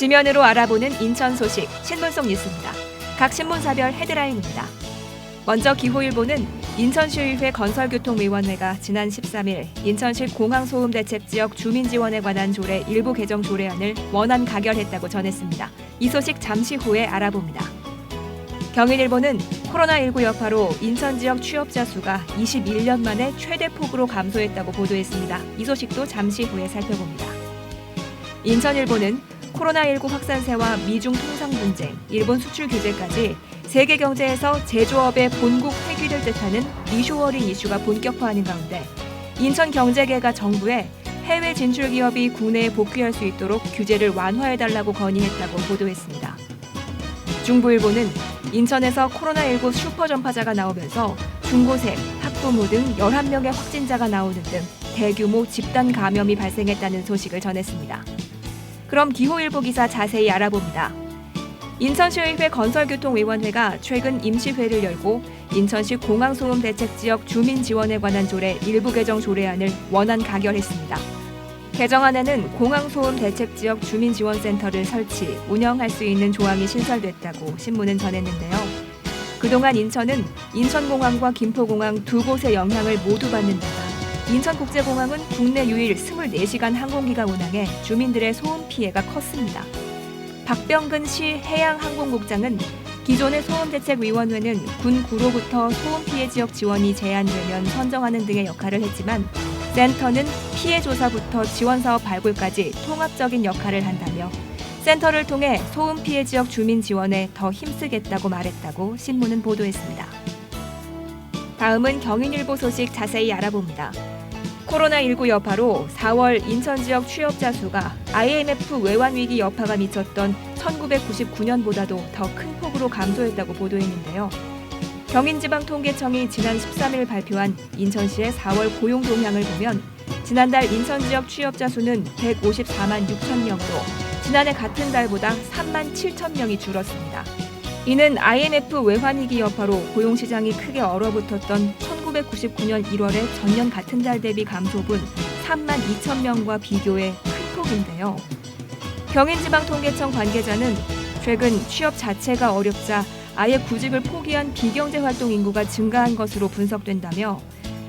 지면으로 알아보는 인천 소식 신문 속 뉴스입니다. 각 신문사별 헤드라인입니다. 먼저 기호일보는 인천시의회 건설교통위원회가 지난 13일 인천시 공항소음대책지역 주민지원에 관한 조례 일부 개정 조례안을 원안 가결했다고 전했습니다. 이 소식 잠시 후에 알아봅니다. 경인일보는 코로나19 여파로 인천 지역 취업자 수가 21년 만에 최대폭으로 감소했다고 보도했습니다. 이 소식도 잠시 후에 살펴봅니다. 인천일보는 코로나19 확산세와 미중 통상 분쟁, 일본 수출 규제까지 세계 경제에서 제조업의 본국 회귀를 뜻하는 리쇼어링 이슈가 본격화하는 가운데 인천경제계가 정부에 해외 진출 기업이 국내에 복귀할 수 있도록 규제를 완화해달라고 건의했다고 보도했습니다. 중부일보는 인천에서 코로나19 슈퍼 전파자가 나오면서 중고생, 학부모 등 11명의 확진자가 나오는 등 대규모 집단 감염이 발생했다는 소식을 전했습니다. 그럼 기호일보 기사 자세히 알아봅니다. 인천시의회 건설교통위원회가 최근 임시회를 열고 인천시 공항소음대책지역 주민지원에 관한 조례 일부 개정 조례안을 원안 가결했습니다. 개정안에는 공항소음대책지역 주민지원센터를 설치, 운영할 수 있는 조항이 신설됐다고 신문은 전했는데요. 그동안 인천은 인천공항과 김포공항 두 곳의 영향을 모두 받는 데다 인천국제공항은 국내 유일 24시간 항공기가 운항해 주민들의 소음 피해가 컸습니다. 박병근 시 해양항공국장은 기존의 소음대책위원회는 군 구로부터 소음 피해 지역 지원이 제한되면 선정하는 등의 역할을 했지만 센터는 피해 조사부터 지원사업 발굴까지 통합적인 역할을 한다며 센터를 통해 소음 피해 지역 주민 지원에 더 힘쓰겠다고 말했다고 신문은 보도했습니다. 다음은 경인일보 소식 자세히 알아봅니다. 코로나19 여파로 4월 인천 지역 취업자 수가 IMF 외환위기 여파가 미쳤던 1999년보다도 더 큰 폭으로 감소했다고 보도했는데요. 경인지방통계청이 지난 13일 발표한 인천시의 4월 고용 동향을 보면 지난달 인천 지역 취업자 수는 154만 6천 명으로 지난해 같은 달보다 3만 7천 명이 줄었습니다. 이는 IMF 외환위기 여파로 고용시장이 크게 얼어붙었던 1999년 1월의 전년 같은 달 대비 감소분 3만 2천 명과 비교해 큰 폭인데요. 경인지방통계청 관계자는 최근 취업 자체가 어렵자 아예 구직을 포기한 비경제활동 인구가 증가한 것으로 분석된다며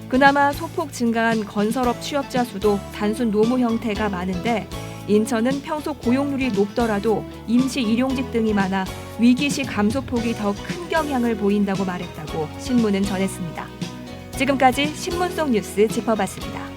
그나마 소폭 증가한 건설업 취업자 수도 단순 노무 형태가 많은데 인천은 평소 고용률이 높더라도 임시 일용직 등이 많아 위기시 감소폭이 더 큰 경향을 보인다고 말했다고 신문은 전했습니다. 지금까지 신문 속 뉴스 짚어봤습니다.